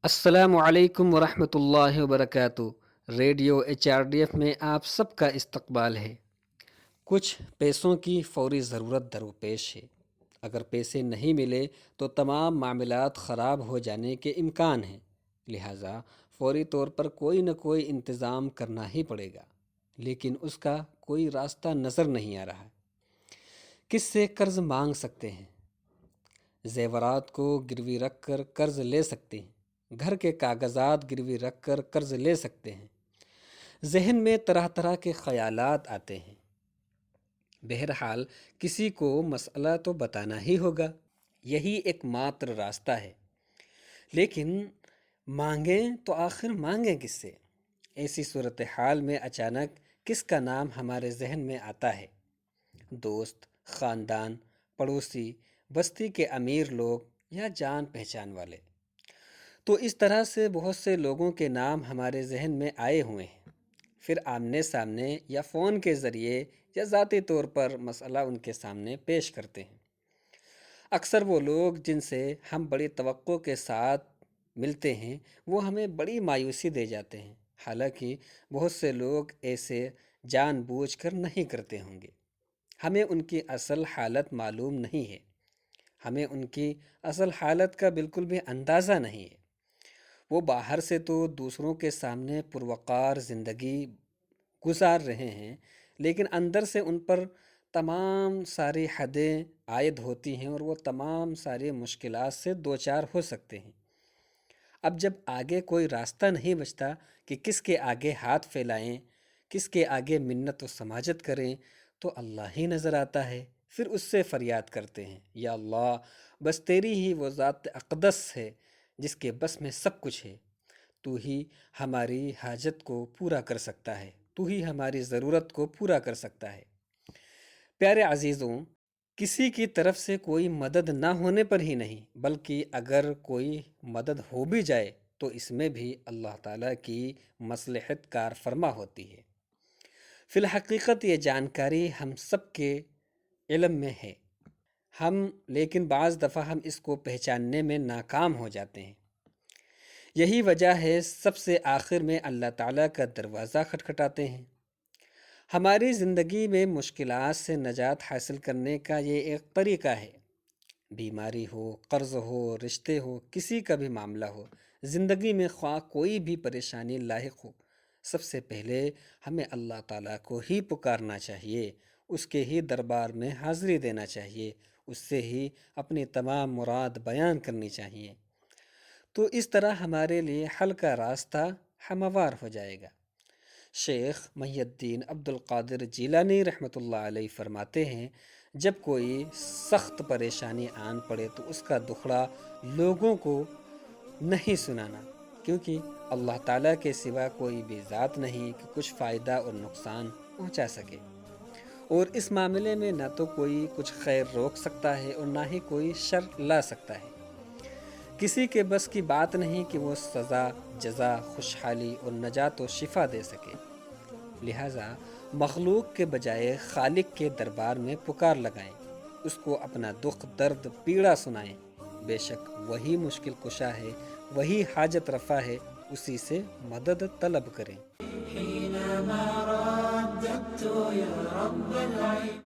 السلام علیکم ورحمۃ اللہ وبرکاتہ۔ ریڈیو HRDF میں آپ سب کا استقبال ہے۔ کچھ پیسوں کی فوری ضرورت درپیش ہے۔ اگر پیسے نہیں ملے تو تمام معاملات خراب ہو جانے کے امکان ہیں، لہذا فوری طور پر کوئی نہ کوئی انتظام کرنا ہی پڑے گا، لیکن اس کا کوئی راستہ نظر نہیں آ رہا۔ کس سے قرض مانگ سکتے ہیں؟ زیورات کو گروی رکھ کر قرض لے سکتے ہیں، گھر کے کاغذات گروی رکھ کر قرض لے سکتے ہیں۔ ذہن میں طرح طرح کے خیالات آتے ہیں۔ بہرحال کسی کو مسئلہ تو بتانا ہی ہوگا، یہی ایک ماتر راستہ ہے۔ لیکن مانگیں تو آخر مانگیں کس سے؟ ایسی صورتحال میں اچانک کس کا نام ہمارے ذہن میں آتا ہے؟ دوست، خاندان، پڑوسی، بستی کے امیر لوگ یا جان پہچان والے۔ تو اس طرح سے بہت سے لوگوں کے نام ہمارے ذہن میں آئے ہوئے ہیں۔ پھر آمنے سامنے یا فون کے ذریعے یا ذاتی طور پر مسئلہ ان کے سامنے پیش کرتے ہیں۔ اکثر وہ لوگ جن سے ہم بڑی توقع کے ساتھ ملتے ہیں وہ ہمیں بڑی مایوسی دے جاتے ہیں، حالانکہ بہت سے لوگ ایسے جان بوجھ کر نہیں کرتے ہوں گے۔ ہمیں ان کی اصل حالت معلوم نہیں ہے، ہمیں ان کی اصل حالت کا بالکل بھی اندازہ نہیں ہے۔ وہ باہر سے تو دوسروں کے سامنے پروقار زندگی گزار رہے ہیں، لیکن اندر سے ان پر تمام ساری حدیں عائد ہوتی ہیں اور وہ تمام ساری مشکلات سے دوچار ہو سکتے ہیں۔ اب جب آگے کوئی راستہ نہیں بچتا کہ کس کے آگے ہاتھ پھیلائیں، کس کے آگے منت و سماجت کریں، تو اللہ ہی نظر آتا ہے۔ پھر اس سے فریاد کرتے ہیں، یا اللہ، بس تیری ہی وہ ذات اقدس ہے جس کے بس میں سب کچھ ہے۔ تو ہی ہماری حاجت کو پورا کر سکتا ہے، تو ہی ہماری ضرورت کو پورا کر سکتا ہے۔ پیارے عزیزوں، کسی کی طرف سے کوئی مدد نہ ہونے پر ہی نہیں، بلکہ اگر کوئی مدد ہو بھی جائے تو اس میں بھی اللہ تعالیٰ کی مصلحت کار فرما ہوتی ہے۔ فی الحقیقت یہ جانکاری ہم سب کے علم میں ہے، لیکن بعض دفعہ ہم اس کو پہچاننے میں ناکام ہو جاتے ہیں۔ یہی وجہ ہے سب سے آخر میں اللہ تعالیٰ کا دروازہ کھٹکھٹاتے ہیں۔ ہماری زندگی میں مشکلات سے نجات حاصل کرنے کا یہ ایک طریقہ ہے۔ بیماری ہو، قرض ہو، رشتے ہو، کسی کا بھی معاملہ ہو، زندگی میں خواہ کوئی بھی پریشانی لاحق ہو، سب سے پہلے ہمیں اللہ تعالیٰ کو ہی پکارنا چاہیے، اس کے ہی دربار میں حاضری دینا چاہیے، اس سے ہی اپنی تمام مراد بیان کرنی چاہیے۔ تو اس طرح ہمارے لیے حل کا راستہ ہموار ہو جائے گا۔ شیخ محی الدین عبد القادر جیلانی رحمۃ اللہ علیہ فرماتے ہیں، جب کوئی سخت پریشانی آن پڑے تو اس کا دکھڑا لوگوں کو نہیں سنانا، کیونکہ اللہ تعالیٰ کے سوا کوئی بھی ذات نہیں کہ کچھ فائدہ اور نقصان پہنچا سکے، اور اس معاملے میں نہ تو کوئی کچھ خیر روک سکتا ہے اور نہ ہی کوئی شر لا سکتا ہے۔ کسی کے بس کی بات نہیں کہ وہ سزا، جزا، خوشحالی اور نجات و شفا دے سکے۔ لہذا مخلوق کے بجائے خالق کے دربار میں پکار لگائیں، اس کو اپنا دکھ، درد، پیڑا سنائیں۔ بیشک وہی مشکل کشاں ہے، وہی حاجت رفع ہے، اسی سے مدد طلب کریں۔